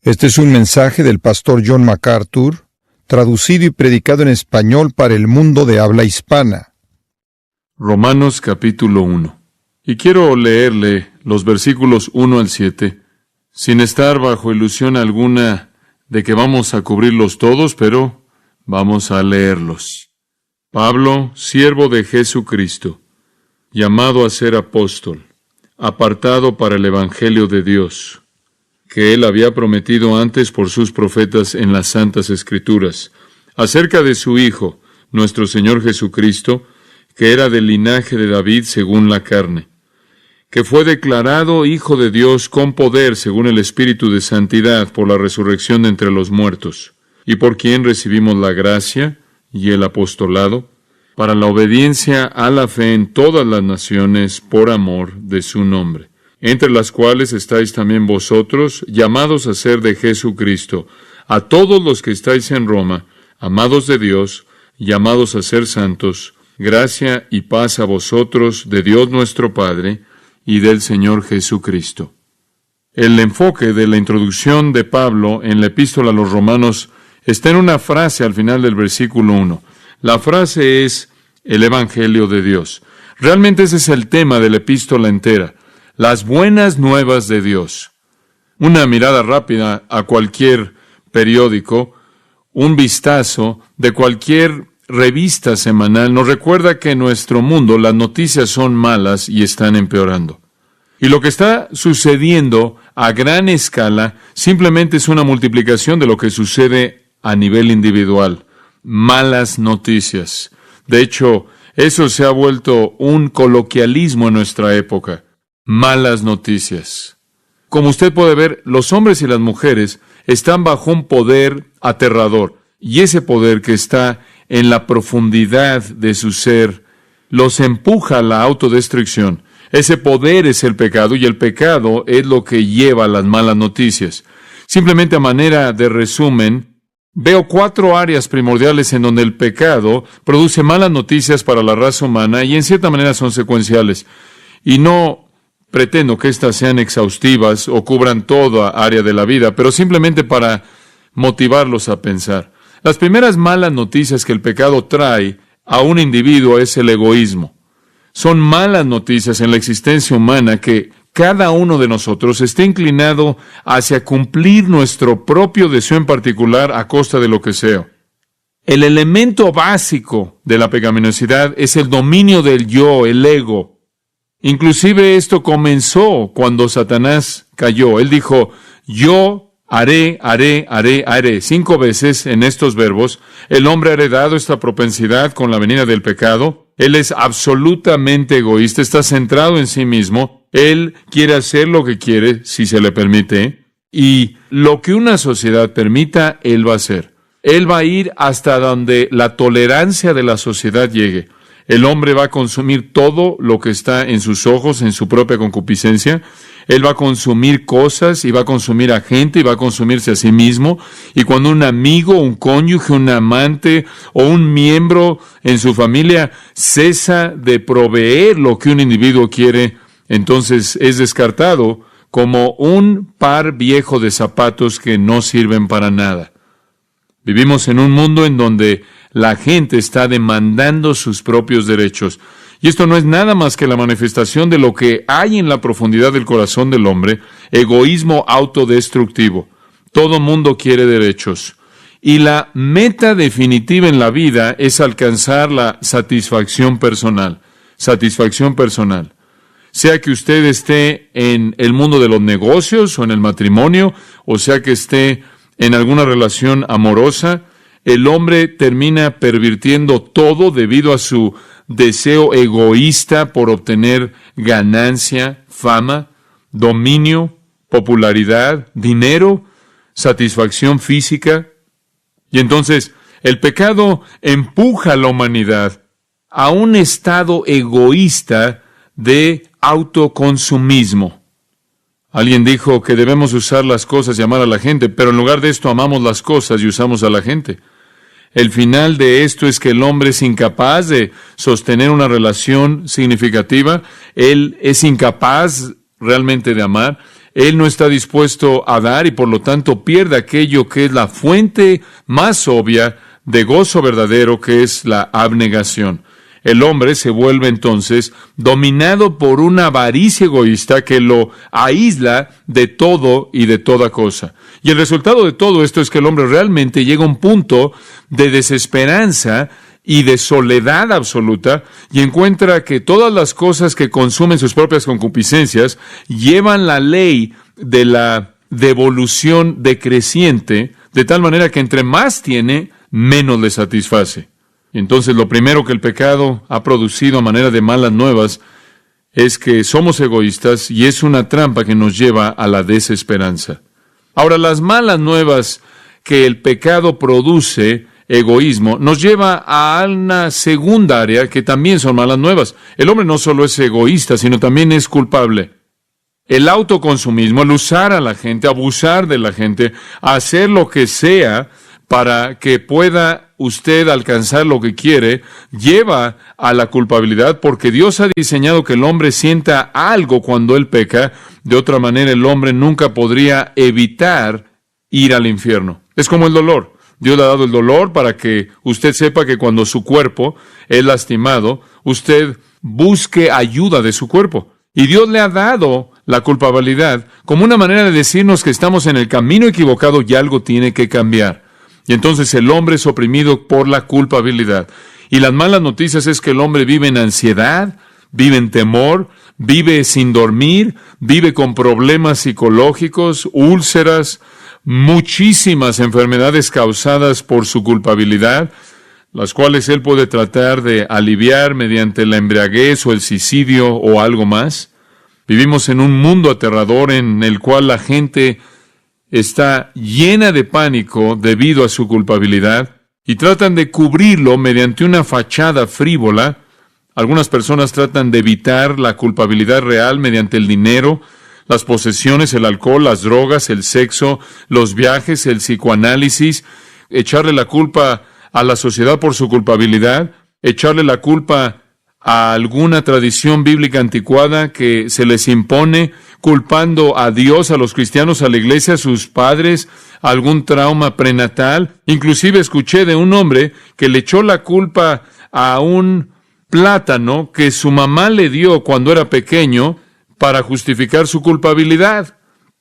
Este es un mensaje del pastor John MacArthur, traducido y predicado en español para el mundo de habla hispana. Romanos capítulo 1. Y quiero leerle los versículos 1 al 7, sin estar bajo ilusión alguna de que vamos a cubrirlos todos, pero vamos a leerlos. Pablo, siervo de Jesucristo, llamado a ser apóstol, apartado para el Evangelio de Dios, que él había prometido antes por sus profetas en las Santas Escrituras, acerca de su Hijo, nuestro Señor Jesucristo, que era del linaje de David según la carne, que fue declarado Hijo de Dios con poder según el Espíritu de Santidad por la resurrección de entre los muertos, y por quien recibimos la gracia y el apostolado, para la obediencia a la fe en todas las naciones por amor de su nombre, entre las cuales estáis también vosotros, llamados a ser de Jesucristo, a todos los que estáis en Roma, amados de Dios, llamados a ser santos, gracia y paz a vosotros de Dios nuestro Padre y del Señor Jesucristo. El enfoque de la introducción de Pablo en la epístola a los Romanos está en una frase al final del versículo 1. La frase es el Evangelio de Dios. Realmente ese es el tema de la epístola entera. Las buenas nuevas de Dios. Una mirada rápida a cualquier periódico, un vistazo de cualquier revista semanal nos recuerda que en nuestro mundo las noticias son malas y están empeorando. Y lo que está sucediendo a gran escala simplemente es una multiplicación de lo que sucede a nivel individual. Malas noticias. De hecho, eso se ha vuelto un coloquialismo en nuestra época. Malas noticias. Como usted puede ver, los hombres y las mujeres están bajo un poder aterrador. Y ese poder que está en la profundidad de su ser los empuja a la autodestrucción. Ese poder es el pecado, y el pecado es lo que lleva a las malas noticias. Simplemente a manera de resumen, veo 4 áreas primordiales en donde el pecado produce malas noticias para la raza humana y en cierta manera son secuenciales. Y no pretendo que estas sean exhaustivas o cubran toda área de la vida, pero simplemente para motivarlos a pensar. Las primeras malas noticias que el pecado trae a un individuo es el egoísmo. Son malas noticias en la existencia humana que cada uno de nosotros esté inclinado hacia cumplir nuestro propio deseo en particular a costa de lo que sea. El elemento básico de la pecaminosidad es el dominio del yo, el ego. Inclusive esto comenzó cuando Satanás cayó. Él dijo, yo haré. 5 veces en estos verbos. El hombre ha heredado esta propensidad con la venida del pecado. Él es absolutamente egoísta, está centrado en sí mismo. Él quiere hacer lo que quiere, si se le permite. Y lo que una sociedad permita, él va a hacer. Él va a ir hasta donde la tolerancia de la sociedad llegue. El hombre va a consumir todo lo que está en sus ojos, en su propia concupiscencia. Él va a consumir cosas, y va a consumir a gente, y va a consumirse a sí mismo. Y cuando un amigo, un cónyuge, un amante o un miembro en su familia cesa de proveer lo que un individuo quiere, entonces es descartado como un par viejo de zapatos que no sirven para nada. Vivimos en un mundo en donde la gente está demandando sus propios derechos. Y esto no es nada más que la manifestación de lo que hay en la profundidad del corazón del hombre, egoísmo autodestructivo. Todo mundo quiere derechos. Y la meta definitiva en la vida es alcanzar la satisfacción personal. Satisfacción personal. Sea que usted esté en el mundo de los negocios o en el matrimonio, o sea que esté en alguna relación amorosa, el hombre termina pervirtiendo todo debido a su deseo egoísta por obtener ganancia, fama, dominio, popularidad, dinero, satisfacción física. Y entonces el pecado empuja a la humanidad a un estado egoísta de autoconsumismo. Alguien dijo que debemos usar las cosas y amar a la gente, pero en lugar de esto amamos las cosas y usamos a la gente. El final de esto es que el hombre es incapaz de sostener una relación significativa. Él es incapaz realmente de amar. él no está dispuesto a dar y por lo tanto pierde aquello que es la fuente más obvia de gozo verdadero, que es la abnegación. El hombre se vuelve entonces dominado por una avaricia egoísta que lo aísla de todo y de toda cosa. Y el resultado de todo esto es que el hombre realmente llega a un punto de desesperanza y de soledad absoluta, y encuentra que todas las cosas que consumen sus propias concupiscencias llevan la ley de la devolución decreciente, de tal manera que entre más tiene, menos le satisface. Y entonces lo primero que el pecado ha producido a manera de malas nuevas es que somos egoístas, y es una trampa que nos lleva a la desesperanza. Ahora, las malas nuevas que el pecado produce, egoísmo, nos lleva a una segunda área que también son malas nuevas. El hombre no solo es egoísta, sino también es culpable. El autoconsumismo, el usar a la gente, abusar de la gente, hacer lo que sea para que pueda usted alcanzar lo que quiere, lleva a la culpabilidad, porque Dios ha diseñado que el hombre sienta algo cuando él peca. De otra manera, el hombre nunca podría evitar ir al infierno. Es como el dolor. Dios le ha dado el dolor para que usted sepa que cuando su cuerpo es lastimado, usted busque ayuda de su cuerpo. Y Dios le ha dado la culpabilidad como una manera de decirnos que estamos en el camino equivocado y algo tiene que cambiar. Y entonces el hombre es oprimido por la culpabilidad. Y las malas noticias es que el hombre vive en ansiedad, vive en temor, vive sin dormir, vive con problemas psicológicos, úlceras, muchísimas enfermedades causadas por su culpabilidad, las cuales él puede tratar de aliviar mediante la embriaguez o el suicidio o algo más. Vivimos en un mundo aterrador en el cual la gente está llena de pánico debido a su culpabilidad y tratan de cubrirlo mediante una fachada frívola. Algunas personas tratan de evitar la culpabilidad real mediante el dinero, las posesiones, el alcohol, las drogas, el sexo, los viajes, el psicoanálisis, echarle la culpa a la sociedad por su culpabilidad, echarle la culpa a alguna tradición bíblica anticuada que se les impone, culpando a Dios, a los cristianos, a la iglesia, a sus padres, a algún trauma prenatal. Inclusive escuché de un hombre que le echó la culpa a un plátano que su mamá le dio cuando era pequeño, para justificar su culpabilidad.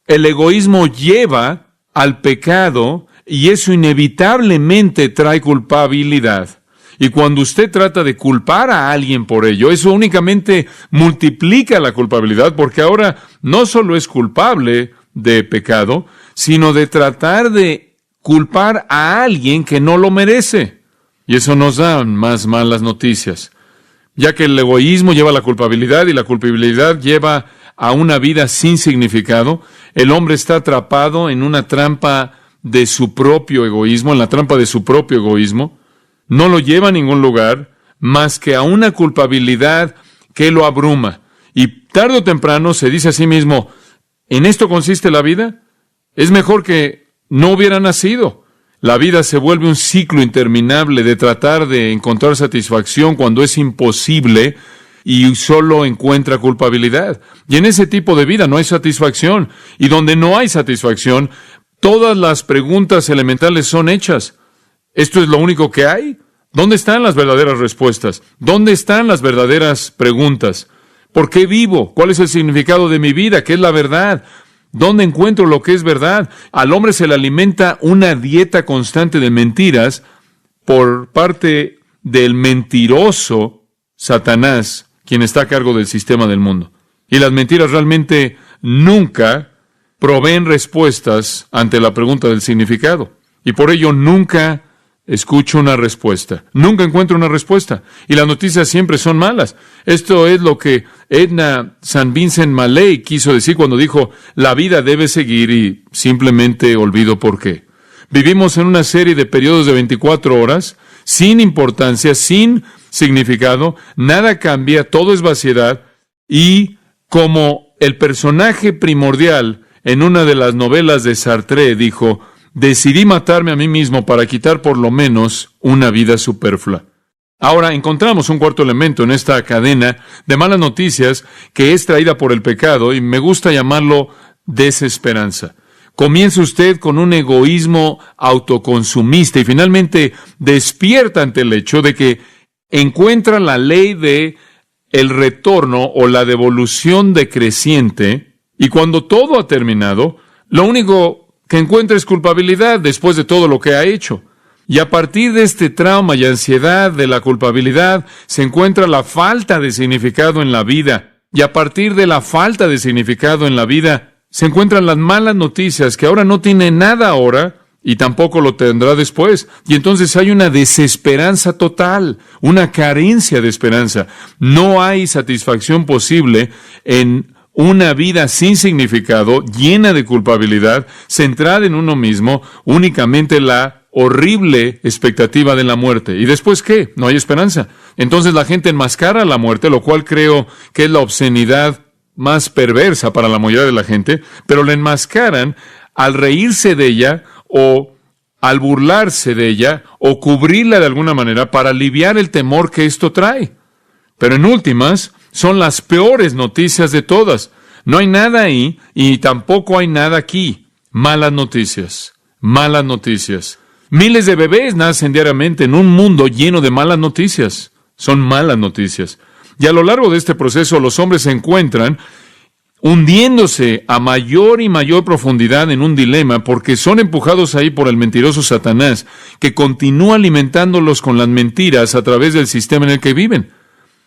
El egoísmo lleva al pecado y eso inevitablemente trae culpabilidad. Y cuando usted trata de culpar a alguien por ello, eso únicamente multiplica la culpabilidad, porque ahora no solo es culpable de pecado, sino de tratar de culpar a alguien que no lo merece. Y eso nos da más malas noticias, ya que el egoísmo lleva a la culpabilidad y la culpabilidad lleva a una vida sin significado. El hombre está atrapado en una trampa de su propio egoísmo, en la trampa de su propio egoísmo. No lo lleva a ningún lugar más que a una culpabilidad que lo abruma. Y tarde o temprano se dice a sí mismo, ¿en esto consiste la vida? Es mejor que no hubiera nacido. La vida se vuelve un ciclo interminable de tratar de encontrar satisfacción cuando es imposible y solo encuentra culpabilidad. Y en ese tipo de vida no hay satisfacción. Y donde no hay satisfacción, todas las preguntas elementales son hechas. ¿Esto es lo único que hay? ¿Dónde están las verdaderas respuestas? ¿Dónde están las verdaderas preguntas? ¿Por qué vivo? ¿Cuál es el significado de mi vida? ¿Qué es la verdad? ¿Dónde encuentro lo que es verdad? Al hombre se le alimenta una dieta constante de mentiras por parte del mentiroso Satanás, quien está a cargo del sistema del mundo. Y las mentiras realmente nunca proveen respuestas ante la pregunta del significado. Y por ello nunca escucho una respuesta. Nunca encuentro una respuesta. Y las noticias siempre son malas. Esto es lo que Edna St. Vincent Millay quiso decir cuando dijo, la vida debe seguir, y simplemente olvido por qué. Vivimos en una serie de periodos de 24 horas, sin importancia, sin significado, nada cambia, todo es vaciedad, y como el personaje primordial en una de las novelas de Sartre dijo, decidí matarme a mí mismo para quitar por lo menos una vida superflua. Ahora encontramos un cuarto elemento en esta cadena de malas noticias que es traída por el pecado, y me gusta llamarlo desesperanza. Comienza usted con un egoísmo autoconsumista y finalmente despierta ante el hecho de que encuentra la ley de el retorno o la devolución decreciente, y cuando todo ha terminado, lo único que encuentra es culpabilidad después de todo lo que ha hecho. Y a partir de este trauma y ansiedad de la culpabilidad, se encuentra la falta de significado en la vida. Y a partir de la falta de significado en la vida, se encuentran las malas noticias, que ahora no tiene nada ahora y tampoco lo tendrá después. Y entonces hay una desesperanza total, una carencia de esperanza. No hay satisfacción posible en una vida sin significado, llena de culpabilidad, centrada en uno mismo, únicamente la horrible expectativa de la muerte. ¿Y después qué? No hay esperanza. Entonces la gente enmascara la muerte, lo cual creo que es la obscenidad más perversa para la mayoría de la gente, pero la enmascaran al reírse de ella o al burlarse de ella o cubrirla de alguna manera para aliviar el temor que esto trae. Pero en últimas, son las peores noticias de todas. No hay nada ahí y tampoco hay nada aquí. Malas noticias. Malas noticias. Miles de bebés nacen diariamente en un mundo lleno de malas noticias. Son malas noticias. Y a lo largo de este proceso, los hombres se encuentran hundiéndose a mayor y mayor profundidad en un dilema, porque son empujados ahí por el mentiroso Satanás, que continúa alimentándolos con las mentiras a través del sistema en el que viven.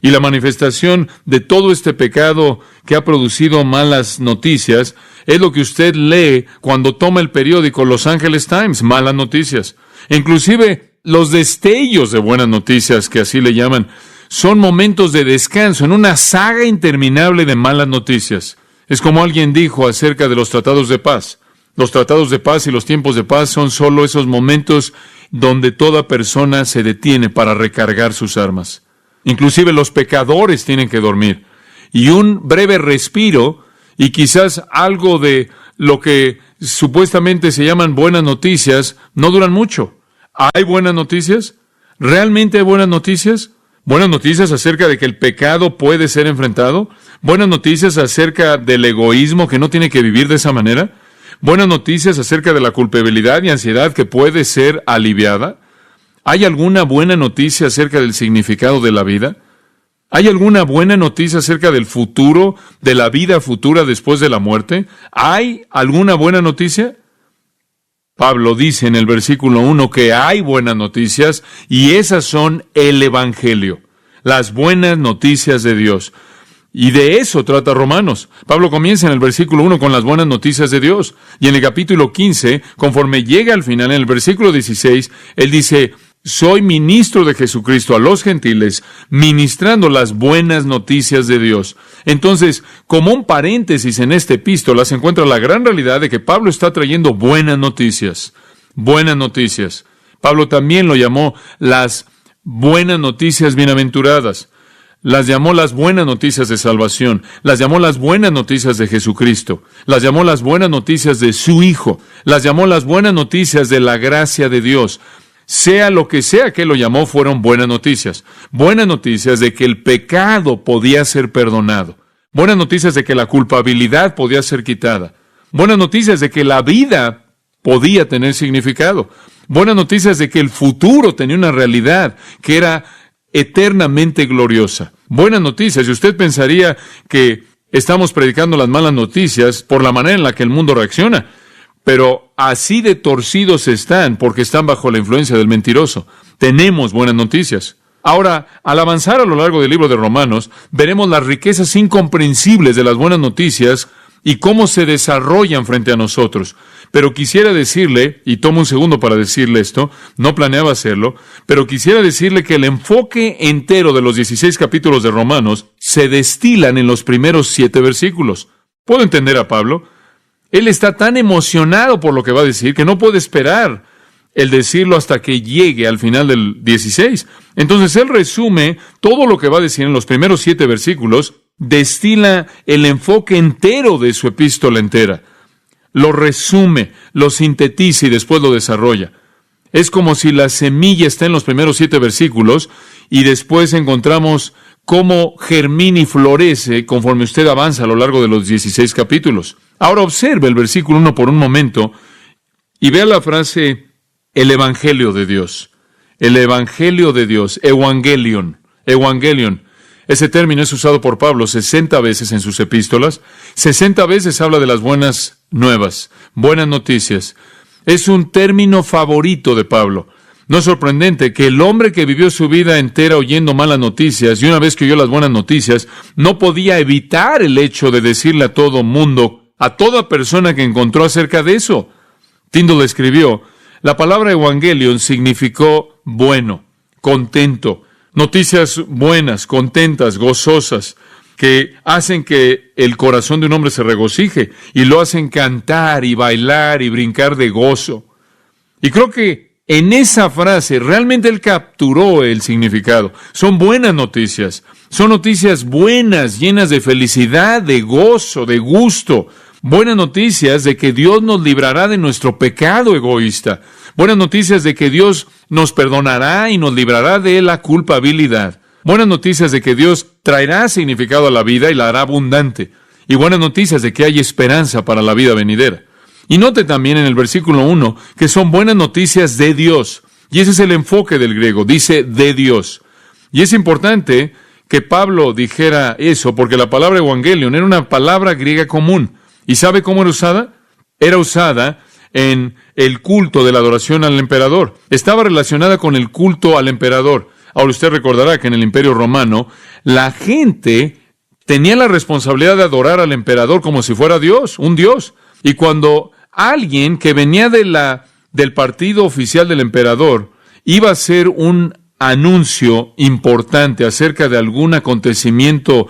Y la manifestación de todo este pecado que ha producido malas noticias es lo que usted lee cuando toma el periódico Los Angeles Times, malas noticias. Inclusive los destellos de buenas noticias, que así le llaman, son momentos de descanso en una saga interminable de malas noticias. Es como alguien dijo acerca de los tratados de paz. Los tratados de paz y los tiempos de paz son solo esos momentos donde toda persona se detiene para recargar sus armas. Inclusive los pecadores tienen que dormir. Y un breve respiro y quizás algo de lo que supuestamente se llaman buenas noticias no duran mucho. ¿Hay buenas noticias? ¿Realmente hay buenas noticias? ¿Buenas noticias acerca de que el pecado puede ser enfrentado? ¿Buenas noticias acerca del egoísmo que no tiene que vivir de esa manera? ¿Buenas noticias acerca de la culpabilidad y ansiedad que puede ser aliviada? ¿Hay alguna buena noticia acerca del significado de la vida? ¿Hay alguna buena noticia acerca del futuro, de la vida futura después de la muerte? ¿Hay alguna buena noticia? Pablo dice en el versículo 1 que hay buenas noticias y esas son el Evangelio, las buenas noticias de Dios. Y de eso trata Romanos. Pablo comienza en el versículo 1 con las buenas noticias de Dios. Y en el capítulo 15, conforme llega al final, en el versículo 16, él dice: soy ministro de Jesucristo a los gentiles, ministrando las buenas noticias de Dios. Entonces, como un paréntesis en esta epístola, se encuentra la gran realidad de que Pablo está trayendo buenas noticias. Buenas noticias. Pablo también lo llamó las buenas noticias bienaventuradas. Las llamó las buenas noticias de salvación. Las llamó las buenas noticias de Jesucristo. Las llamó las buenas noticias de su Hijo. Las llamó las buenas noticias de la gracia de Dios. Sea lo que sea que lo llamó, fueron buenas noticias. Buenas noticias de que el pecado podía ser perdonado. Buenas noticias de que la culpabilidad podía ser quitada. Buenas noticias de que la vida podía tener significado. Buenas noticias de que el futuro tenía una realidad que era eternamente gloriosa. Buenas noticias. Y usted pensaría que estamos predicando las malas noticias por la manera en la que el mundo reacciona. Pero así de torcidos están porque están bajo la influencia del mentiroso. Tenemos buenas noticias. Ahora, al avanzar a lo largo del libro de Romanos, veremos las riquezas incomprensibles de las buenas noticias y cómo se desarrollan frente a nosotros. Pero quisiera decirle, y tomo un segundo para decirle esto, no planeaba hacerlo, pero quisiera decirle que el enfoque entero de los 16 capítulos de Romanos se destilan en los primeros 7 versículos. ¿Puedo entender a Pablo? Él está tan emocionado por lo que va a decir que no puede esperar el decirlo hasta que llegue al final del 16. Entonces él resume todo lo que va a decir en los primeros 7 versículos, destila el enfoque entero de su epístola entera. Lo resume, lo sintetiza y después lo desarrolla. Es como si la semilla está en los primeros 7 versículos y después encontramos cómo germina y florece conforme usted avanza a lo largo de los 16 capítulos. Ahora observe el versículo 1 por un momento y vea la frase, el Evangelio de Dios. El Evangelio de Dios, Evangelion. Evangelion. Ese término es usado por Pablo 60 veces en sus epístolas. 60 veces habla de las buenas nuevas, buenas noticias. Es un término favorito de Pablo. No es sorprendente que el hombre que vivió su vida entera oyendo malas noticias y una vez que oyó las buenas noticias, no podía evitar el hecho de decirle a todo mundo, a toda persona que encontró acerca de eso. Tyndall escribió, la palabra Evangelion significó bueno, contento, noticias buenas, contentas, gozosas, que hacen que el corazón de un hombre se regocije y lo hacen cantar y bailar y brincar de gozo. Y creo que en esa frase realmente él capturó el significado. Son buenas noticias, son noticias buenas, llenas de felicidad, de gozo, de gusto. Buenas noticias de que Dios nos librará de nuestro pecado egoísta. Buenas noticias de que Dios nos perdonará y nos librará de la culpabilidad. Buenas noticias de que Dios traerá significado a la vida y la hará abundante. Y buenas noticias de que hay esperanza para la vida venidera. Y note también en el versículo 1 que son buenas noticias de Dios. Y ese es el enfoque del griego, dice de Dios. Y es importante que Pablo dijera eso, porque la palabra evangelion era una palabra griega común. ¿Y sabe cómo era usada? Era usada en el culto de la adoración al emperador. Estaba relacionada con el culto al emperador. Ahora usted recordará que en el Imperio Romano la gente tenía la responsabilidad de adorar al emperador como si fuera Dios, un Dios. Y cuando alguien que venía del partido oficial del emperador iba a hacer un anuncio importante acerca de algún acontecimiento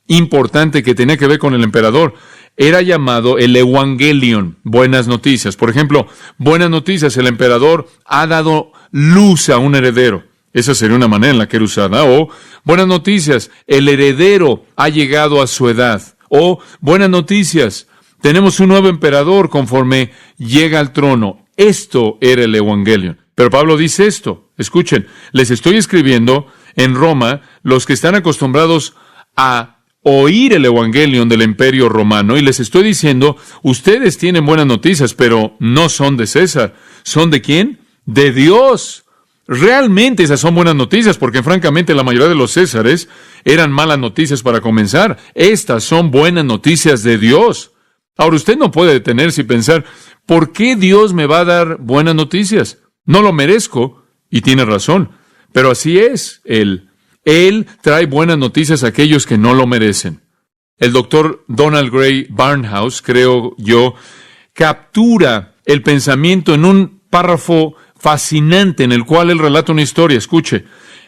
importante que tenía que ver con el emperador, era llamado el Evangelion, buenas noticias. Por ejemplo, buenas noticias, el emperador ha dado luz a un heredero. Esa sería una manera en la que era usada. O, buenas noticias, el heredero ha llegado a su edad. O, buenas noticias, tenemos un nuevo emperador conforme llega al trono. Esto era el Evangelion. Pero Pablo dice esto. Escuchen, les estoy escribiendo en Roma los que están acostumbrados a oír el Evangelion del Imperio Romano y les estoy diciendo, ustedes tienen buenas noticias, pero no son de César. ¿Son de quién? De Dios. Realmente esas son buenas noticias, porque francamente la mayoría de los Césares eran malas noticias para comenzar. Estas son buenas noticias de Dios. Ahora usted no puede detenerse y pensar, ¿por qué Dios me va a dar buenas noticias? No lo merezco, y tiene razón, pero así es Él. Él trae buenas noticias a aquellos que no lo merecen. El doctor Donald Gray Barnhouse, creo yo, captura el pensamiento en un párrafo fascinante en el cual él relata una historia. Escuche,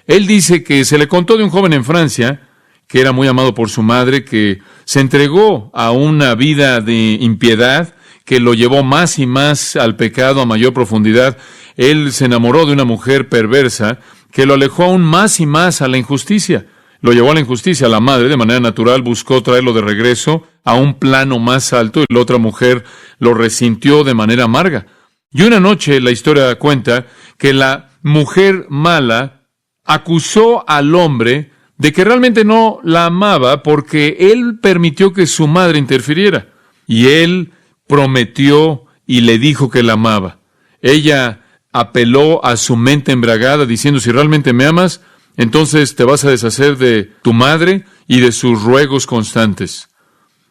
él dice que se le contó de un joven en Francia que era muy amado por su madre, que se entregó a una vida de impiedad, que lo llevó más y más al pecado a mayor profundidad. Él se enamoró de una mujer perversa que lo alejó aún más y más a la injusticia. Lo llevó a la injusticia. La madre, de manera natural, buscó traerlo de regreso a un plano más alto y la otra mujer lo resintió de manera amarga. Y una noche la historia cuenta que la mujer mala acusó al hombre de que realmente no la amaba porque él permitió que su madre interfiriera. Y él prometió y le dijo que la amaba. Ella apeló a su mente embriagada diciendo, si realmente me amas, entonces te vas a deshacer de tu madre y de sus ruegos constantes.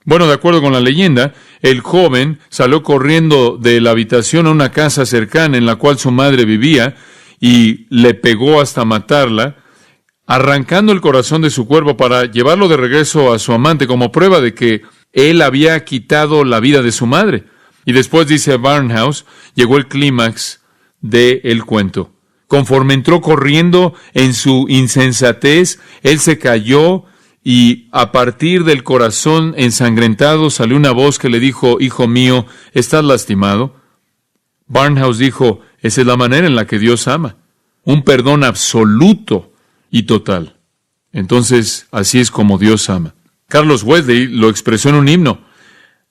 Bueno, de acuerdo con la leyenda, el joven salió corriendo de la habitación a una casa cercana en la cual su madre vivía y le pegó hasta matarla, arrancando el corazón de su cuerpo para llevarlo de regreso a su amante como prueba de que él había quitado la vida de su madre. Y después, dice Barnhouse, llegó el clímax del cuento. Conforme entró corriendo en su insensatez, él se cayó y a partir del corazón ensangrentado salió una voz que le dijo, hijo mío, ¿estás lastimado? Barnhouse dijo, esa es la manera en la que Dios ama. Un perdón absoluto y total. Entonces, así es como Dios ama. Carlos Wesley lo expresó en un himno.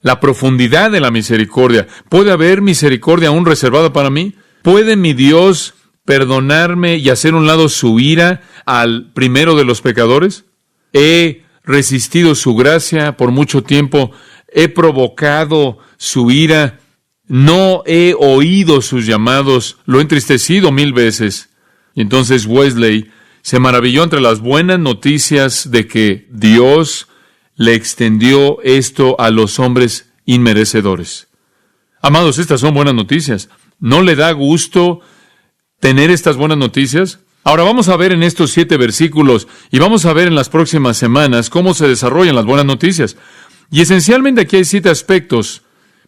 La profundidad de la misericordia. ¿Puede haber misericordia aún reservada para mí? ¿Puede mi Dios perdonarme y hacer a un lado su ira al primero de los pecadores? He resistido su gracia por mucho tiempo. he provocado su ira, no he oído sus llamados, lo he entristecido 1000 veces. Y entonces Wesley se maravilló entre las buenas noticias de que Dios le extendió esto a los hombres inmerecedores. Amados, estas son buenas noticias. ¿No le da gusto tener estas buenas noticias? Ahora vamos a ver en estos 7 versículos y vamos a ver en las próximas semanas cómo se desarrollan las buenas noticias. Y esencialmente aquí hay 7 aspectos.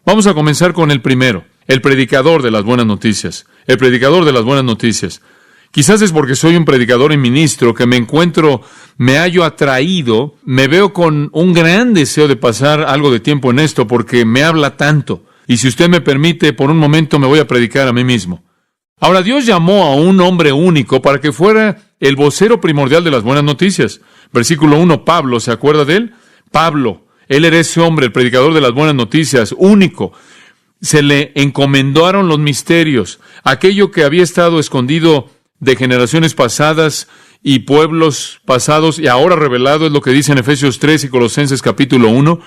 Vamos a comenzar con el primero, el predicador de las buenas noticias. El predicador de las buenas noticias. Quizás es porque soy un predicador y ministro que me hallo atraído, me veo con un gran deseo de pasar algo de tiempo en esto porque me habla tanto. Y si usted me permite, por un momento me voy a predicar a mí mismo. Ahora, Dios llamó a un hombre único para que fuera el vocero primordial de las buenas noticias. Versículo 1, Pablo, ¿se acuerda de él? Pablo, él era ese hombre, el predicador de las buenas noticias, único. Se le encomendaron los misterios, aquello que había estado escondido de generaciones pasadas y pueblos pasados, y ahora revelado, es lo que dice en Efesios 3 y Colosenses capítulo 1.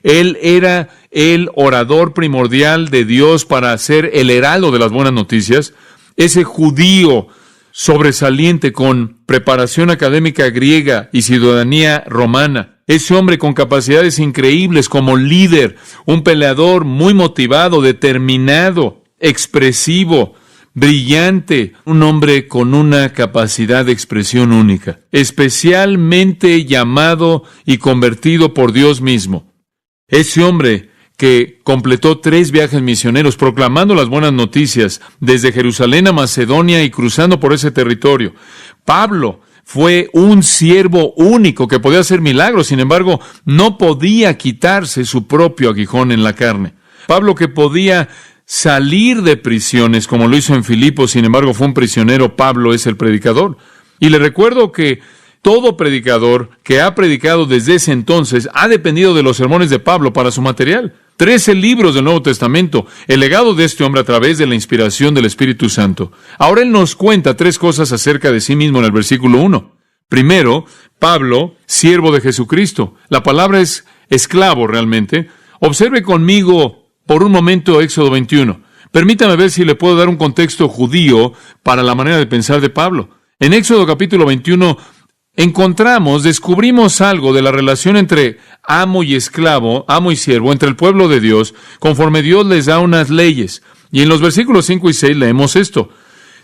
Él era el orador primordial de Dios para ser el heraldo de las buenas noticias. Ese judío sobresaliente con preparación académica griega y ciudadanía romana. Ese hombre con capacidades increíbles como líder, un peleador muy motivado, determinado, expresivo, brillante, un hombre con una capacidad de expresión única, especialmente llamado y convertido por Dios mismo. Ese hombre que completó 3 viajes misioneros proclamando las buenas noticias desde Jerusalén a Macedonia y cruzando por ese territorio. Pablo fue un siervo único que podía hacer milagros, sin embargo, no podía quitarse su propio aguijón en la carne. Pablo, que podía salir de prisiones como lo hizo en Filipos, sin embargo, fue un prisionero. Pablo es el predicador. Y le recuerdo que todo predicador que ha predicado desde ese entonces ha dependido de los sermones de Pablo para su material. 13 libros del Nuevo Testamento, el legado de este hombre a través de la inspiración del Espíritu Santo. Ahora él nos cuenta 3 cosas acerca de sí mismo en el versículo 1. Primero, Pablo, siervo de Jesucristo. La palabra es esclavo realmente. Observe conmigo por un momento Éxodo 21. Permítame ver si le puedo dar un contexto judío para la manera de pensar de Pablo. En Éxodo capítulo 21 descubrimos algo de la relación entre amo y esclavo, amo y siervo, entre el pueblo de Dios, conforme Dios les da unas leyes. Y en los versículos 5 y 6 leemos esto.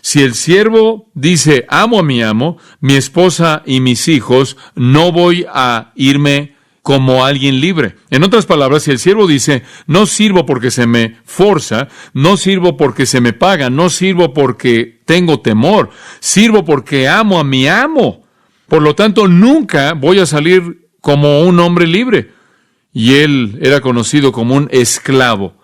Si el siervo dice, amo a mi amo, mi esposa y mis hijos, no voy a irme como alguien libre. En otras palabras, si el siervo dice, no sirvo porque se me forza, no sirvo porque se me paga, no sirvo porque tengo temor, sirvo porque amo a mi amo. Por lo tanto, nunca voy a salir como un hombre libre. Y él era conocido como un esclavo.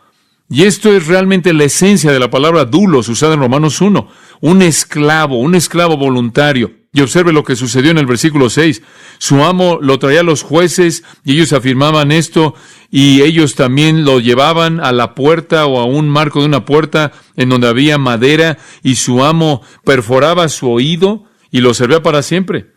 Y esto es realmente la esencia de la palabra doulos usada en Romanos 1. Un esclavo voluntario. Y observe lo que sucedió en el versículo 6. Su amo lo traía a los jueces y ellos afirmaban esto y ellos también lo llevaban a la puerta o a un marco de una puerta en donde había madera y su amo perforaba su oído y lo servía para siempre.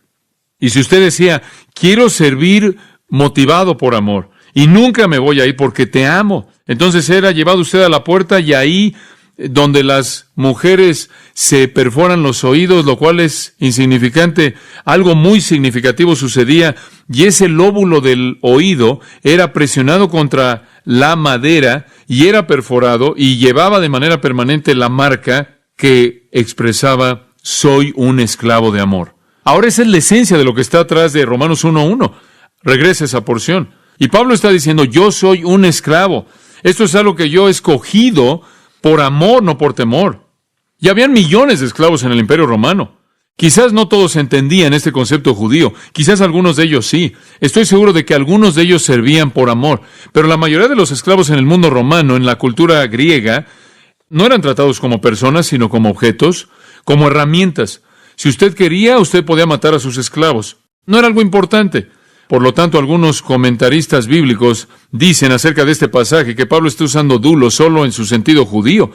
Y si usted decía, quiero servir motivado por amor y nunca me voy a ir porque te amo, entonces era llevado usted a la puerta y ahí donde las mujeres se perforan los oídos, lo cual es insignificante, algo muy significativo sucedía y ese lóbulo del oído era presionado contra la madera y era perforado y llevaba de manera permanente la marca que expresaba, soy un esclavo de amor. Ahora esa es la esencia de lo que está atrás de Romanos 1:1. Regresa esa porción. Y Pablo está diciendo, yo soy un esclavo. Esto es algo que yo he escogido por amor, no por temor. Y habían millones de esclavos en el Imperio Romano. Quizás no todos entendían este concepto judío. Quizás algunos de ellos sí. Estoy seguro de que algunos de ellos servían por amor. Pero la mayoría de los esclavos en el mundo romano, en la cultura griega, no eran tratados como personas, sino como objetos, como herramientas. Si usted quería, usted podía matar a sus esclavos. No era algo importante. Por lo tanto, algunos comentaristas bíblicos dicen acerca de este pasaje que Pablo está usando doulos solo en su sentido judío,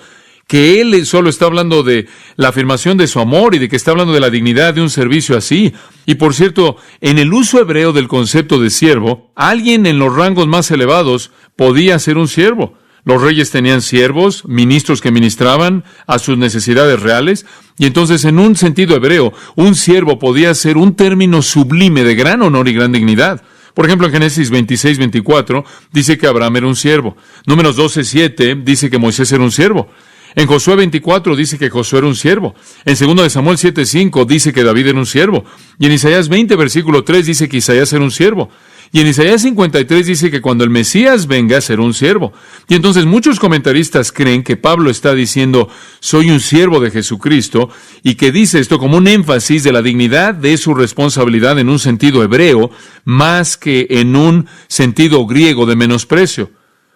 que él solo está hablando de la afirmación de su amor y de que está hablando de la dignidad de un servicio así. Y por cierto, en el uso hebreo del concepto de siervo, alguien en los rangos más elevados podía ser un siervo. Los reyes tenían siervos, ministros que ministraban a sus necesidades reales, y entonces en un sentido hebreo, un siervo podía ser un término sublime de gran honor y gran dignidad. Por ejemplo, en Génesis 26-24 dice que Abraham era un siervo. Números 12-7 dice que Moisés era un siervo. En Josué 24 dice que Josué era un siervo. En 2 de Samuel 7:5 dice que David era un siervo. Y en Isaías 20, versículo 3 dice que Isaías era un siervo. Y en Isaías 53 dice que cuando el Mesías venga será un siervo. Y entonces muchos comentaristas creen que Pablo está diciendo, soy un siervo de Jesucristo, y que dice esto como un énfasis de la dignidad de su responsabilidad en un sentido hebreo, más que en un sentido griego de menosprecio.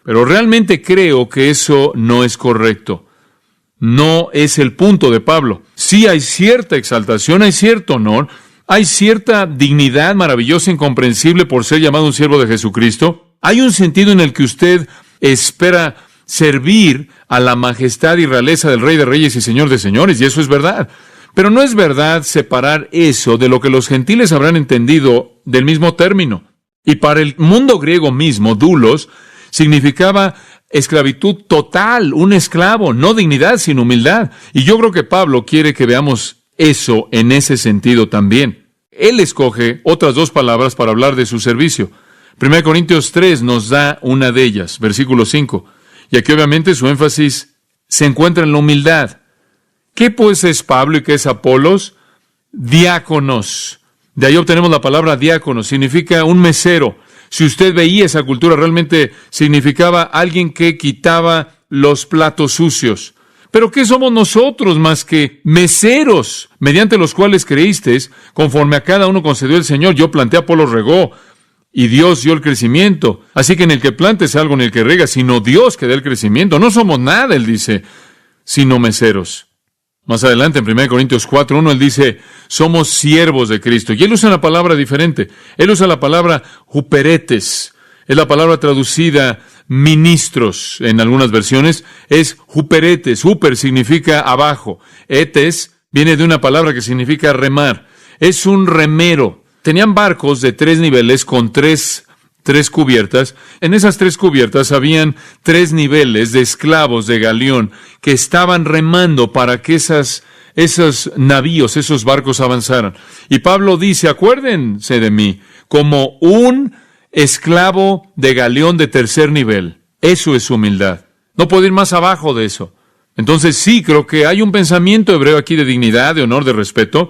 Pero realmente creo que eso no es correcto. No es el punto de Pablo. Sí hay cierta exaltación, hay cierto honor, hay cierta dignidad maravillosa, incomprensible por ser llamado un siervo de Jesucristo. Hay un sentido en el que usted espera servir a la majestad y realeza del Rey de Reyes y Señor de Señores, y eso es verdad. Pero no es verdad separar eso de lo que los gentiles habrán entendido del mismo término. Y para el mundo griego mismo, doulos significaba esclavitud total, un esclavo, no dignidad, sino humildad. Y yo creo que Pablo quiere que veamos eso en ese sentido también. Él escoge otras dos palabras para hablar de su servicio. 1 Corintios 3 nos da una de ellas, versículo 5. Y aquí obviamente su énfasis se encuentra en la humildad. ¿Qué pues es Pablo y qué es Apolos? Diáconos. De ahí obtenemos la palabra diácono, significa un mesero. Si usted veía esa cultura, realmente significaba alguien que quitaba los platos sucios. ¿Pero qué somos nosotros más que meseros, mediante los cuales creísteis, conforme a cada uno concedió el Señor? Yo planté, Apolo regó, y Dios dio el crecimiento. Así que en el que plantes algo, en el que rega, sino Dios que da el crecimiento. No somos nada, él dice, sino meseros. Más adelante, en 1 Corintios 4:1, él dice, somos siervos de Cristo. Y él usa una palabra diferente. Él usa la palabra huperetes. Es la palabra traducida ministros en algunas versiones. Es huperetes. Huper significa abajo. Etes viene de una palabra que significa remar. Es un remero. Tenían barcos de 3 niveles con tres cubiertas. En esas 3 cubiertas habían 3 niveles de esclavos de galeón que estaban remando para que esos navíos, esos barcos avanzaran. Y Pablo dice, acuérdense de mí, como un esclavo de galeón de 3er nivel. Eso es humildad. No puedo ir más abajo de eso. Entonces sí, creo que hay un pensamiento hebreo aquí de dignidad, de honor, de respeto,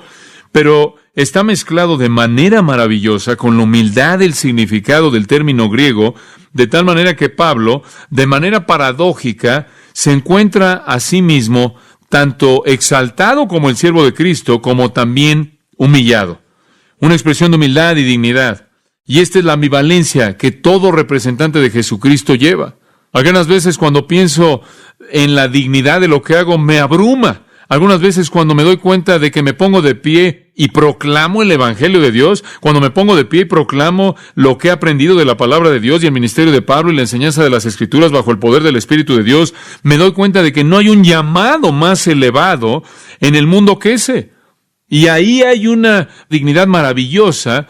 pero está mezclado de manera maravillosa con la humildad del significado del término griego, de tal manera que Pablo, de manera paradójica, se encuentra a sí mismo tanto exaltado como el siervo de Cristo, como también humillado. Una expresión de humildad y dignidad. Y esta es la ambivalencia que todo representante de Jesucristo lleva. Algunas veces cuando pienso en la dignidad de lo que hago, me abruma. Algunas veces cuando me doy cuenta de que me pongo de pie y proclamo el Evangelio de Dios, cuando me pongo de pie y proclamo lo que he aprendido de la palabra de Dios y el ministerio de Pablo y la enseñanza de las Escrituras bajo el poder del Espíritu de Dios, me doy cuenta de que no hay un llamado más elevado en el mundo que ese. Y ahí hay una dignidad maravillosa.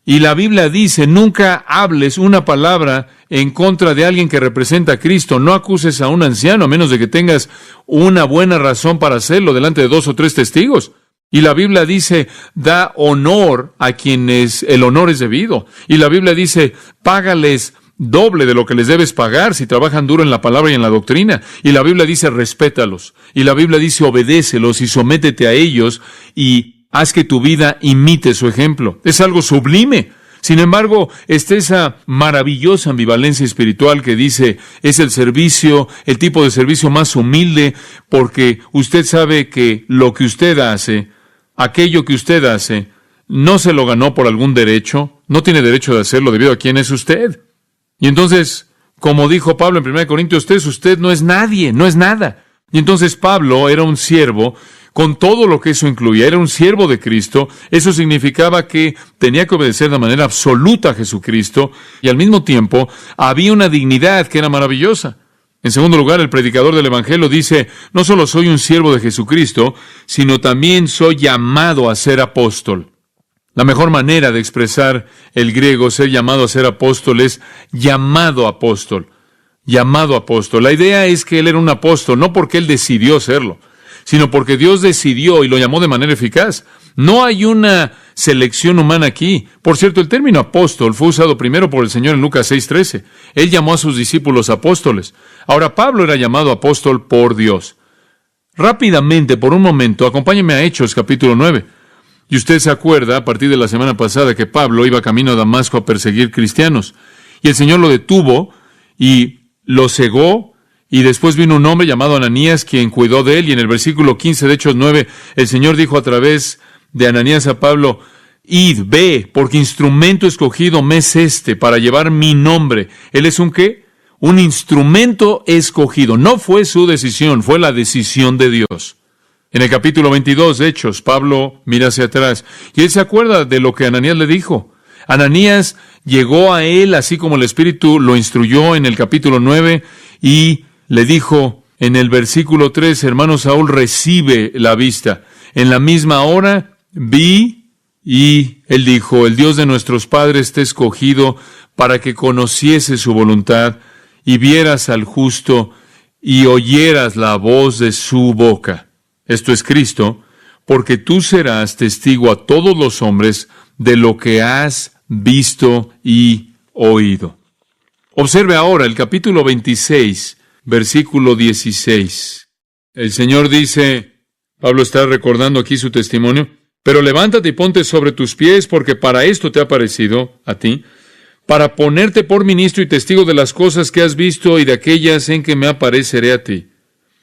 Y la Biblia dice, nunca hables una palabra en contra de alguien que representa a Cristo. No acuses a un anciano, a menos de que tengas una buena razón para hacerlo delante de 2 o 3 testigos. Y la Biblia dice, da honor a quienes el honor es debido. Y la Biblia dice, págales doble de lo que les debes pagar si trabajan duro en la palabra y en la doctrina. Y la Biblia dice, respétalos. Y la Biblia dice, obedécelos y sométete a ellos y haz que tu vida imite su ejemplo. Es algo sublime. Sin embargo, está esa maravillosa ambivalencia espiritual que dice, es el servicio, el tipo de servicio más humilde, porque usted sabe que lo que usted hace, aquello que usted hace, no se lo ganó por algún derecho, no tiene derecho de hacerlo debido a quién es usted. Y entonces, como dijo Pablo en 1 Corintios 3, usted no es nadie, no es nada. Y entonces Pablo era un siervo, con todo lo que eso incluía, era un siervo de Cristo. Eso significaba que tenía que obedecer de manera absoluta a Jesucristo, y al mismo tiempo había una dignidad que era maravillosa. En segundo lugar, el predicador del Evangelio dice, no solo soy un siervo de Jesucristo, sino también soy llamado a ser apóstol. La mejor manera de expresar el griego, ser llamado a ser apóstol, es llamado apóstol. Llamado apóstol. La idea es que él era un apóstol, no porque él decidió serlo, sino porque Dios decidió y lo llamó de manera eficaz. No hay una selección humana aquí. Por cierto, el término apóstol fue usado primero por el Señor en Lucas 6:13. Él llamó a sus discípulos apóstoles. Ahora, Pablo era llamado apóstol por Dios. Rápidamente, por un momento, acompáñeme a Hechos capítulo 9. Y usted se acuerda, a partir de la semana pasada, que Pablo iba camino a Damasco a perseguir cristianos. Y el Señor lo detuvo y lo cegó. Y después vino un hombre llamado Ananías, quien cuidó de él. Y en el versículo 15 de Hechos 9, el Señor dijo a través de Ananías a Pablo, id, ve, porque instrumento escogido me es este, para llevar mi nombre. ¿Él es un qué? Un instrumento escogido. No fue su decisión, fue la decisión de Dios. En el capítulo 22 de Hechos, Pablo mira hacia atrás, y él se acuerda de lo que Ananías le dijo. Ananías llegó a él, así como el Espíritu lo instruyó en el capítulo 9, y le dijo en el versículo 3, hermano Saúl, recibe la vista. En la misma hora vi, y él dijo, el Dios de nuestros padres te ha escogido para que conociese su voluntad y vieras al justo y oyeras la voz de su boca. Esto es Cristo, porque tú serás testigo a todos los hombres de lo que has visto y oído. Observe ahora el capítulo 26, versículo 16. El Señor dice, Pablo está recordando aquí su testimonio, pero levántate y ponte sobre tus pies, porque para esto te ha parecido a ti, para ponerte por ministro y testigo de las cosas que has visto y de aquellas en que me apareceré a ti,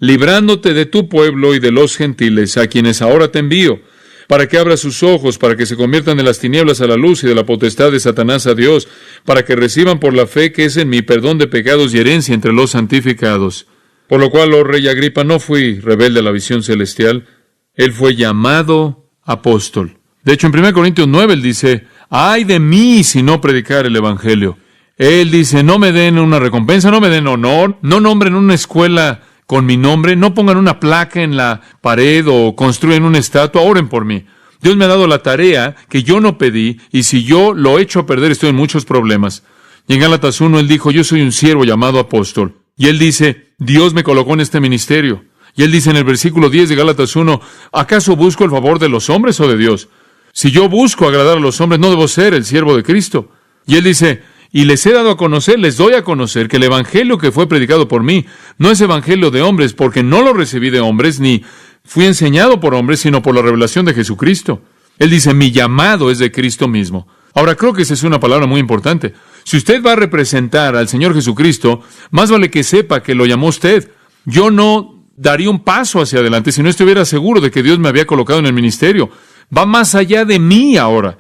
librándote de tu pueblo y de los gentiles, a quienes ahora te envío, para que abras sus ojos, para que se conviertan de las tinieblas a la luz y de la potestad de Satanás a Dios, para que reciban por la fe que es en mí perdón de pecados y herencia entre los santificados. Por lo cual, oh rey Agripa, no fui rebelde a la visión celestial. Él fue llamado apóstol. De hecho, en 1 Corintios 9, él dice, ay de mí si no predicar el Evangelio. Él dice, no me den una recompensa, no me den honor, no nombren una escuela con mi nombre, no pongan una placa en la pared o construyan una estatua, oren por mí. Dios me ha dado la tarea que yo no pedí, y si yo lo echo a perder, estoy en muchos problemas. Y en Gálatas 1, él dijo, yo soy un siervo llamado apóstol. Y él dice, Dios me colocó en este ministerio. Y él dice en el versículo 10 de Gálatas 1, ¿acaso busco el favor de los hombres o de Dios? Si yo busco agradar a los hombres, no debo ser el siervo de Cristo. Y él dice, y les he dado a conocer, les doy a conocer que el evangelio que fue predicado por mí no es evangelio de hombres, porque no lo recibí de hombres, ni fui enseñado por hombres, sino por la revelación de Jesucristo. Él dice, mi llamado es de Cristo mismo. Ahora, creo que esa es una palabra muy importante. Si usted va a representar al Señor Jesucristo, más vale que sepa que lo llamó usted. Yo no daría un paso hacia adelante si no estuviera seguro de que Dios me había colocado en el ministerio. Va más allá de mí ahora.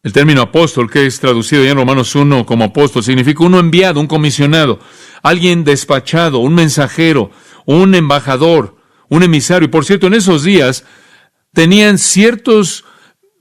El término apóstol, que es traducido ya en Romanos 1 como apóstol, significa uno enviado, un comisionado, alguien despachado, un mensajero, un embajador, un emisario. Y por cierto, en esos días tenían ciertos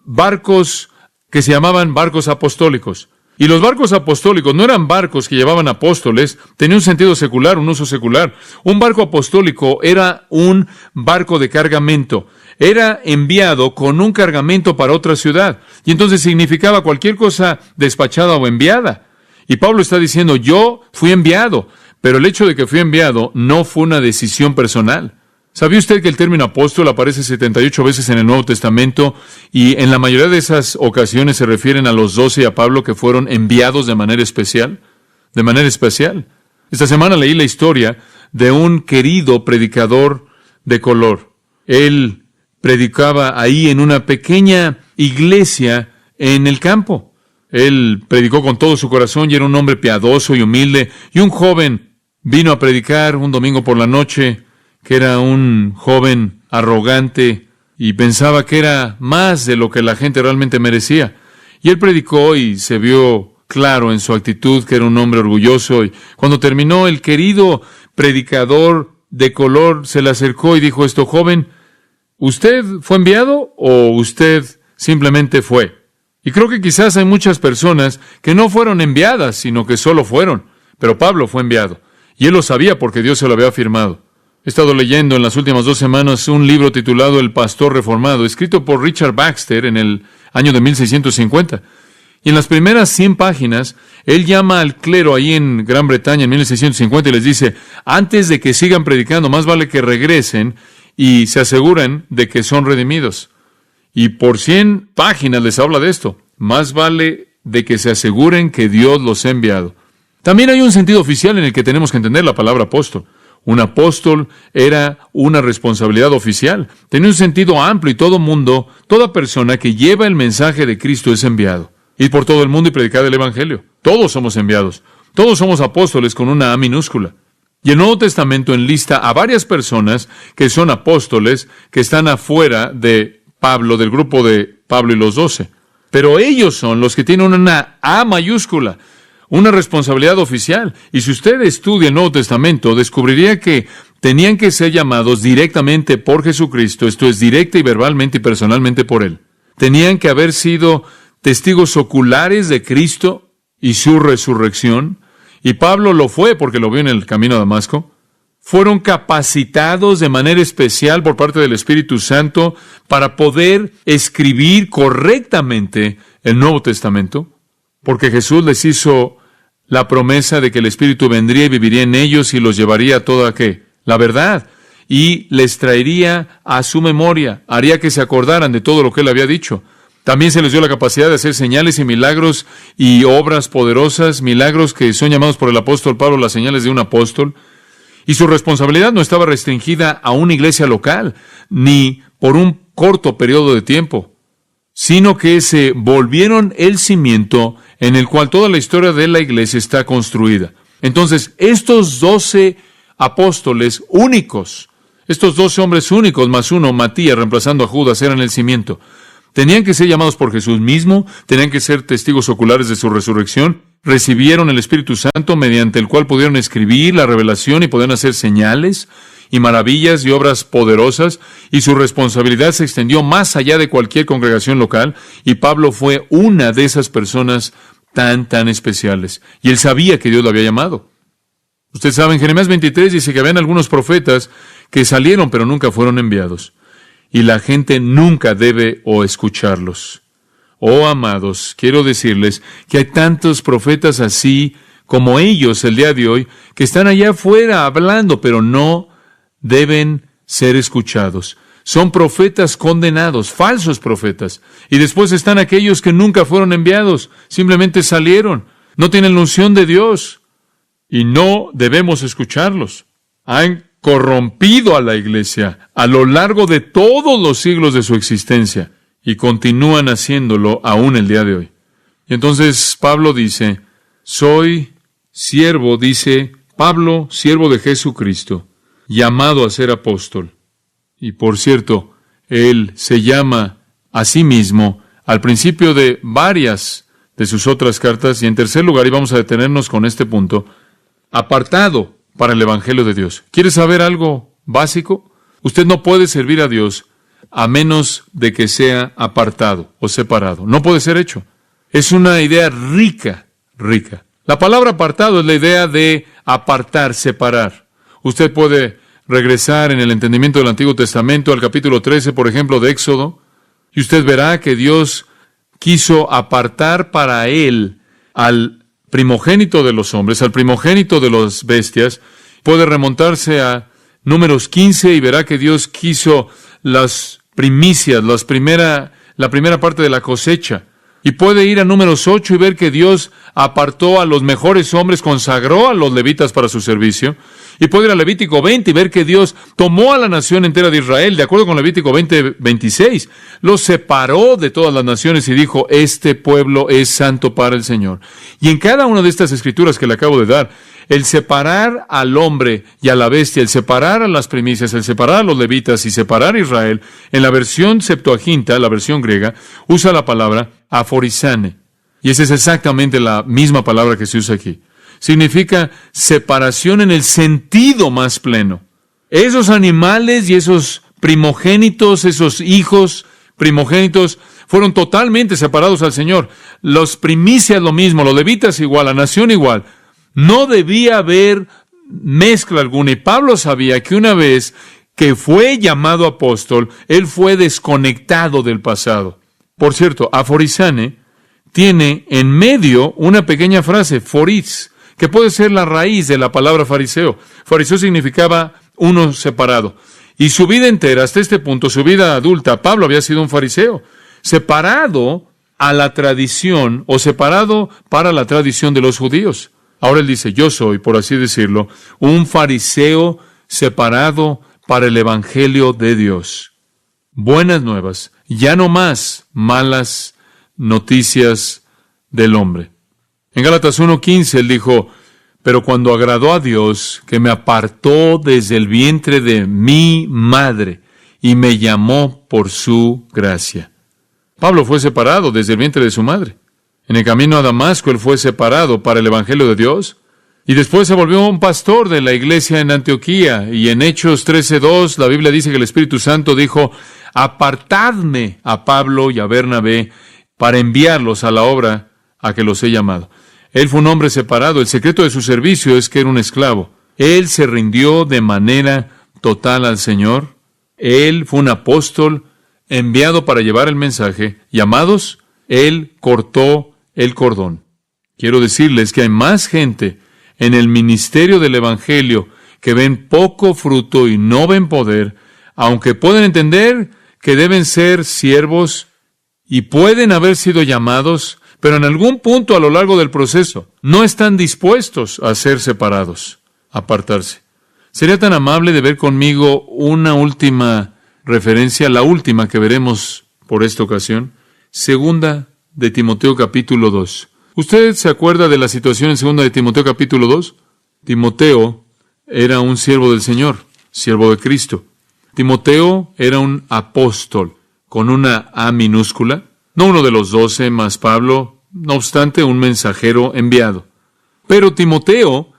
barcos que se llamaban barcos apostólicos. Y los barcos apostólicos no eran barcos que llevaban apóstoles, tenía un sentido secular, un uso secular. Un barco apostólico era un barco de cargamento. Era enviado con un cargamento para otra ciudad. Y entonces significaba cualquier cosa despachada o enviada. Y Pablo está diciendo, yo fui enviado, pero el hecho de que fui enviado no fue una decisión personal. ¿Sabía usted que el término apóstol aparece 78 veces en el Nuevo Testamento y en la mayoría de esas ocasiones se refieren a los 12 y a Pablo que fueron enviados de manera especial? De manera especial. Esta semana leí la historia de un querido predicador de color. Él predicaba ahí en una pequeña iglesia en el campo. Él predicó con todo su corazón y era un hombre piadoso y humilde. Y un joven vino a predicar un domingo por la noche, que era un joven arrogante y pensaba que era más de lo que la gente realmente merecía. Y él predicó y se vio claro en su actitud que era un hombre orgulloso. Y cuando terminó, el querido predicador de color se le acercó y dijo, esto, joven, ¿usted fue enviado o usted simplemente fue? Y creo que quizás hay muchas personas que no fueron enviadas, sino que solo fueron. Pero Pablo fue enviado. Y él lo sabía porque Dios se lo había afirmado. He estado leyendo en las últimas 2 semanas un libro titulado El Pastor Reformado, escrito por Richard Baxter en el año de 1650. Y en las primeras 100 páginas, él llama al clero ahí en Gran Bretaña en 1650 y les dice, antes de que sigan predicando, más vale que regresen y se aseguren de que son redimidos. Y por 100 páginas les habla de esto. Más vale de que se aseguren que Dios los ha enviado. También hay un sentido oficial en el que tenemos que entender la palabra apóstol. Un apóstol era una responsabilidad oficial. Tenía un sentido amplio y todo mundo, toda persona que lleva el mensaje de Cristo es enviado. Ir por todo el mundo y predicar el Evangelio. Todos somos enviados. Todos somos apóstoles con una A minúscula. Y el Nuevo Testamento enlista a varias personas que son apóstoles, que están afuera de Pablo, del grupo de Pablo y los 12. Pero ellos son los que tienen una A mayúscula, una responsabilidad oficial. Y si usted estudia el Nuevo Testamento, descubriría que tenían que ser llamados directamente por Jesucristo, esto es, directa y verbalmente y personalmente por Él. Tenían que haber sido testigos oculares de Cristo y su resurrección, y Pablo lo fue porque lo vio en el camino a Damasco. Fueron capacitados de manera especial por parte del Espíritu Santo para poder escribir correctamente el Nuevo Testamento, porque Jesús les hizo la promesa de que el Espíritu vendría y viviría en ellos y los llevaría a toda ¿qué? La verdad, y les traería a su memoria, haría que se acordaran de todo lo que Él había dicho. También se les dio la capacidad de hacer señales y milagros y obras poderosas, milagros que son llamados por el apóstol Pablo las señales de un apóstol. Y su responsabilidad no estaba restringida a una iglesia local, ni por un corto periodo de tiempo, sino que se volvieron el cimiento en el cual toda la historia de la iglesia está construida. Entonces, estos 12 apóstoles únicos, estos 12 hombres únicos, más uno, Matías, reemplazando a Judas, eran el cimiento. Tenían que ser llamados por Jesús mismo, tenían que ser testigos oculares de su resurrección, recibieron el Espíritu Santo mediante el cual pudieron escribir la revelación y pudieron hacer señales y maravillas y obras poderosas, y su responsabilidad se extendió más allá de cualquier congregación local, y Pablo fue una de esas personas tan especiales, y él sabía que Dios lo había llamado. Usted sabe, en Jeremías 23 dice que habían algunos profetas que salieron pero nunca fueron enviados. Y la gente nunca debe escucharlos. Oh, amados, quiero decirles que hay tantos profetas así como ellos el día de hoy, que están allá afuera hablando, pero no deben ser escuchados. Son profetas condenados, falsos profetas. Y después están aquellos que nunca fueron enviados, simplemente salieron, no tienen la unción de Dios, y no debemos escucharlos. Han corrompido a la iglesia a lo largo de todos los siglos de su existencia y continúan haciéndolo aún el día de hoy. Y entonces Pablo dice, soy siervo, dice Pablo, siervo de Jesucristo, llamado a ser apóstol. Y por cierto, él se llama a sí mismo al principio de varias de sus otras cartas, y en tercer lugar, y vamos a detenernos con este punto, apartado para el Evangelio de Dios. ¿Quiere saber algo básico? Usted no puede servir a Dios a menos de que sea apartado o separado. No puede ser hecho. Es una idea rica. La palabra apartado es la idea de apartar, separar. Usted puede regresar en el entendimiento del Antiguo Testamento al capítulo 13, por ejemplo, de Éxodo, y usted verá que Dios quiso apartar para Él al primogénito de los hombres, al primogénito de las bestias. Puede remontarse a Números 15 y verá que Dios quiso las primicias, la primera parte de la cosecha. Y puede ir a Números 8 y ver que Dios apartó a los mejores hombres, consagró a los levitas para su servicio. Y puede ir a Levítico 20 y ver que Dios tomó a la nación entera de Israel, de acuerdo con Levítico 20:26, los separó de todas las naciones y dijo, este pueblo es santo para el Señor. Y en cada una de estas escrituras que le acabo de dar, el separar al hombre y a la bestia, el separar a las primicias, el separar a los levitas y separar a Israel, en la versión Septuaginta, la versión griega, usa la palabra aforizane. Y esa es exactamente la misma palabra que se usa aquí. Significa separación en el sentido más pleno. Esos animales y esos primogénitos, esos hijos primogénitos, fueron totalmente separados al Señor. Los primicias lo mismo, los levitas igual, la nación igual. No debía haber mezcla alguna. Y Pablo sabía que una vez que fue llamado apóstol, él fue desconectado del pasado. Por cierto, aforizane tiene en medio una pequeña frase, foriz, que puede ser la raíz de la palabra fariseo. Fariseo significaba uno separado. Y su vida entera, hasta este punto, su vida adulta, Pablo había sido un fariseo, separado a la tradición, o separado para la tradición de los judíos. Ahora él dice, yo soy, por así decirlo, un fariseo separado para el evangelio de Dios. Buenas nuevas, ya no más malas noticias del hombre. En Gálatas 1:15 él dijo, pero cuando agradó a Dios, que me apartó desde el vientre de mi madre y me llamó por su gracia. Pablo fue separado desde el vientre de su madre. En el camino a Damasco él fue separado para el evangelio de Dios. Y después se volvió un pastor de la iglesia en Antioquía. Y en Hechos 13:2 la Biblia dice que el Espíritu Santo dijo, apartadme a Pablo y a Bernabé para enviarlos a la obra a que los he llamado. Él fue un hombre separado. El secreto de su servicio es que era un esclavo. Él se rindió de manera total al Señor. Él fue un apóstol enviado para llevar el mensaje. Y amados, él cortó el cordón. Quiero decirles que hay más gente en el ministerio del Evangelio que ven poco fruto y no ven poder, aunque pueden entender que deben ser siervos y pueden haber sido llamados, pero en algún punto a lo largo del proceso no están dispuestos a ser separados, a apartarse. ¿Sería tan amable de ver conmigo una última referencia, la última que veremos por esta ocasión? Segunda de Timoteo capítulo 2. ¿Usted se acuerda de la situación en segunda de Timoteo capítulo 2? Timoteo era un siervo del Señor, siervo de Cristo. Timoteo era un apóstol, con una A minúscula, no uno de los 12 más Pablo, no obstante un mensajero enviado. Pero Timoteo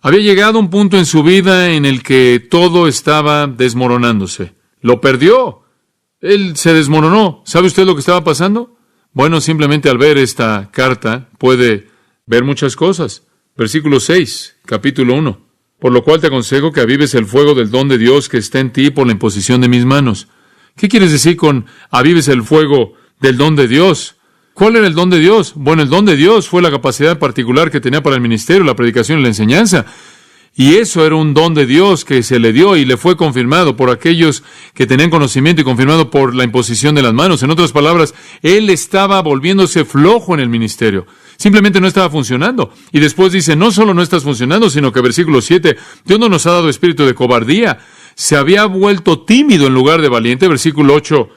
había llegado a un punto en su vida en el que todo estaba desmoronándose. Lo perdió. Él se desmoronó. ¿Sabe usted lo que estaba pasando? Bueno, simplemente al ver esta carta puede ver muchas cosas. Versículo 6, capítulo 1. Por lo cual te aconsejo que avives el fuego del don de Dios que está en ti por la imposición de mis manos. ¿Qué quieres decir con avives el fuego del don de Dios? ¿Cuál era el don de Dios? Bueno, el don de Dios fue la capacidad particular que tenía para el ministerio, la predicación y la enseñanza. Y eso era un don de Dios que se le dio y le fue confirmado por aquellos que tenían conocimiento y confirmado por la imposición de las manos. En otras palabras, él estaba volviéndose flojo en el ministerio. Simplemente no estaba funcionando. Y después dice, no solo no estás funcionando, sino que versículo 7, Dios no nos ha dado espíritu de cobardía. Se había vuelto tímido en lugar de valiente. Versículo 8,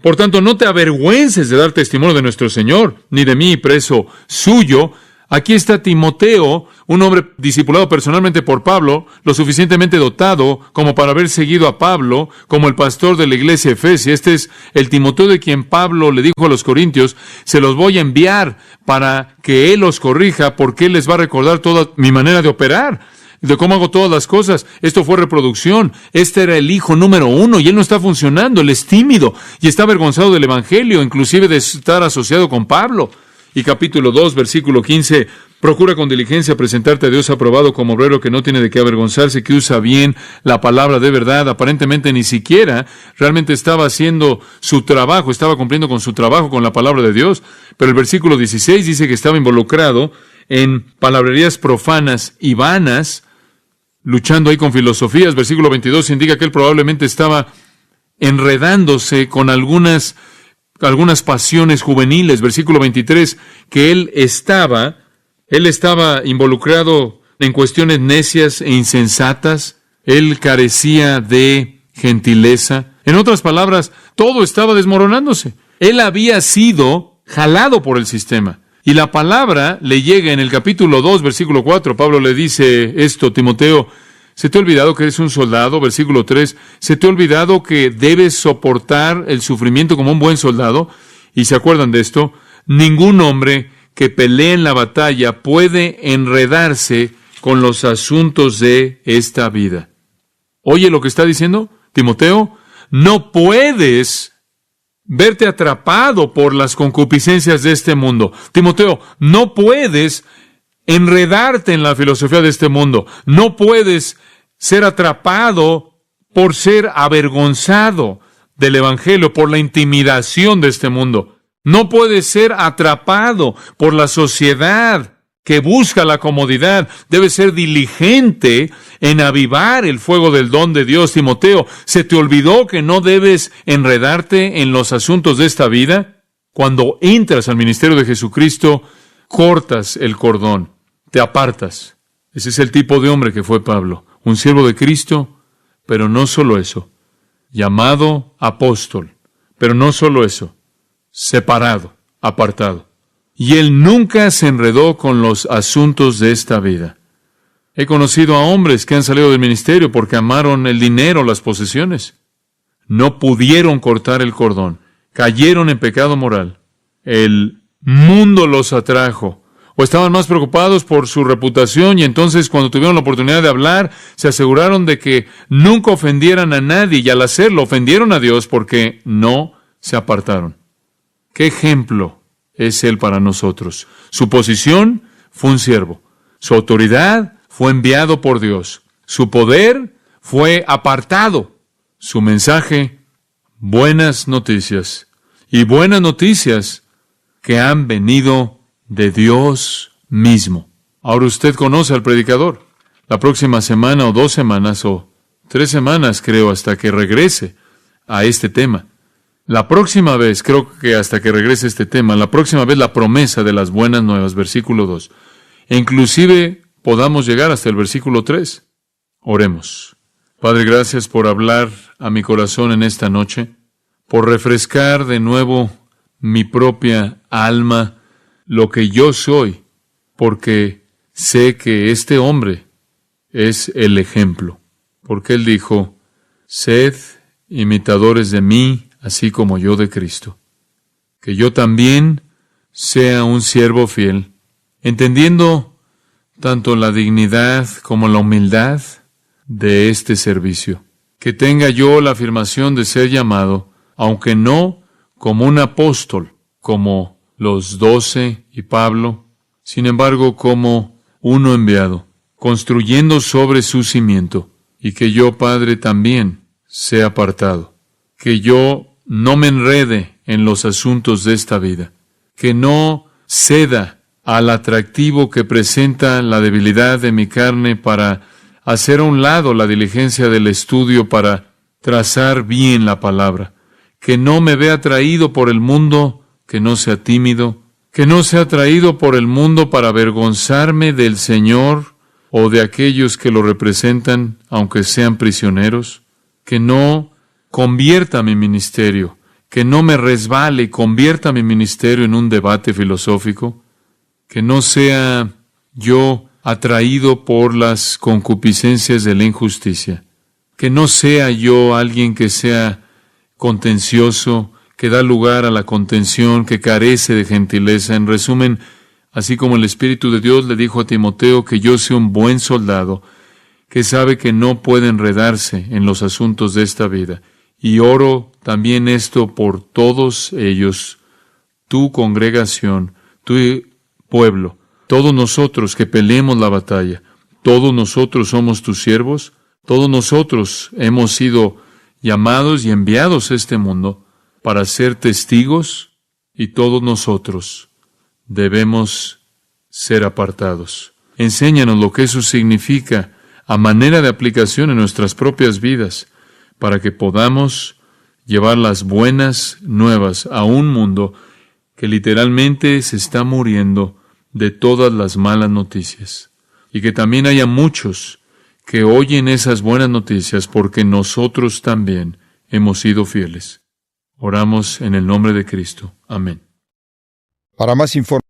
por tanto, no te avergüences de dar testimonio de nuestro Señor, ni de mí, preso suyo. Aquí está Timoteo, un hombre discipulado personalmente por Pablo, lo suficientemente dotado como para haber seguido a Pablo como el pastor de la iglesia Efesia. Este es el Timoteo de quien Pablo le dijo a los corintios, se los voy a enviar para que él los corrija, porque él les va a recordar toda mi manera de operar, de cómo hago todas las cosas. Esto fue reproducción. Este era el hijo número 1 y él no está funcionando. Él es tímido y está avergonzado del evangelio, inclusive de estar asociado con Pablo. Y capítulo 2, versículo 15, procura con diligencia presentarte a Dios aprobado como obrero que no tiene de qué avergonzarse, que usa bien la palabra de verdad. Aparentemente ni siquiera realmente estaba haciendo su trabajo, estaba cumpliendo con su trabajo con la palabra de Dios. Pero el versículo 16 dice que estaba involucrado en palabrerías profanas y vanas, luchando ahí con filosofías. Versículo 22 indica que él probablemente estaba enredándose con algunas pasiones juveniles. Versículo 23, que él estaba involucrado en cuestiones necias e insensatas. Él carecía de gentileza. En otras palabras, todo estaba desmoronándose. Él había sido jalado por el sistema. Y la palabra le llega en el capítulo 2, versículo 4. Pablo le dice esto, Timoteo, ¿se te ha olvidado que eres un soldado? Versículo 3, ¿se te ha olvidado que debes soportar el sufrimiento como un buen soldado? Y se acuerdan de esto, ningún hombre que pelee en la batalla puede enredarse con los asuntos de esta vida. Oye lo que está diciendo Timoteo, no puedes verte atrapado por las concupiscencias de este mundo. Timoteo, no puedes enredarte en la filosofía de este mundo. No puedes ser atrapado por ser avergonzado del Evangelio, por la intimidación de este mundo. No puedes ser atrapado por la sociedad que busca la comodidad. Debes ser diligente en avivar el fuego del don de Dios. Timoteo, ¿se te olvidó que no debes enredarte en los asuntos de esta vida? Cuando entras al ministerio de Jesucristo, cortas el cordón, te apartas. Ese es el tipo de hombre que fue Pablo, un siervo de Cristo, pero no solo eso, llamado apóstol, pero no solo eso, separado, apartado. Y él nunca se enredó con los asuntos de esta vida. He conocido a hombres que han salido del ministerio porque amaron el dinero, las posesiones. No pudieron cortar el cordón, cayeron en pecado moral. El mundo los atrajo, o estaban más preocupados por su reputación, y entonces cuando tuvieron la oportunidad de hablar, se aseguraron de que nunca ofendieran a nadie, y al hacerlo ofendieron a Dios porque no se apartaron. ¿Qué ejemplo es él para nosotros? Su posición fue un siervo, su autoridad fue enviado por Dios, su poder fue apartado, su mensaje, buenas noticias, y buenas noticias que han venido de Dios mismo. Ahora usted conoce al predicador. La próxima semana o 2 semanas o 3 semanas, creo, hasta que regrese a este tema. La próxima vez, creo que hasta que regrese este tema, la próxima vez la promesa de las buenas nuevas, versículo 2. E inclusive podamos llegar hasta el versículo 3. Oremos. Padre, gracias por hablar a mi corazón en esta noche, por refrescar de nuevo mi propia alma, lo que yo soy, porque sé que este hombre es el ejemplo. Porque él dijo, sed imitadores de mí, así como yo de Cristo. Que yo también sea un siervo fiel, entendiendo tanto la dignidad como la humildad de este servicio. Que tenga yo la afirmación de ser llamado, aunque no como un apóstol, como los 12 y Pablo, sin embargo como uno enviado, construyendo sobre su cimiento, y que yo, Padre, también sea apartado, que yo no me enrede en los asuntos de esta vida, que no ceda al atractivo que presenta la debilidad de mi carne para hacer a un lado la diligencia del estudio para trazar bien la palabra, que no me vea atraído por el mundo, que no sea tímido, que no sea atraído por el mundo para avergonzarme del Señor o de aquellos que lo representan, aunque sean prisioneros, que no convierta mi ministerio, que no me resbale y convierta mi ministerio en un debate filosófico, que no sea yo atraído por las concupiscencias de la injusticia, que no sea yo alguien que sea contencioso, que da lugar a la contención, que carece de gentileza. En resumen, así como el Espíritu de Dios le dijo a Timoteo que yo sea un buen soldado, que sabe que no puede enredarse en los asuntos de esta vida. Y oro también esto por todos ellos, tu congregación, tu pueblo, todos nosotros que peleemos la batalla, todos nosotros somos tus siervos, todos nosotros hemos sido llamados y enviados a este mundo para ser testigos, y todos nosotros debemos ser apartados. Enséñanos lo que eso significa a manera de aplicación en nuestras propias vidas, para que podamos llevar las buenas nuevas a un mundo que literalmente se está muriendo de todas las malas noticias. Y que también haya muchos que oyen esas buenas noticias porque nosotros también hemos sido fieles. Oramos en el nombre de Cristo. Amén. Para más información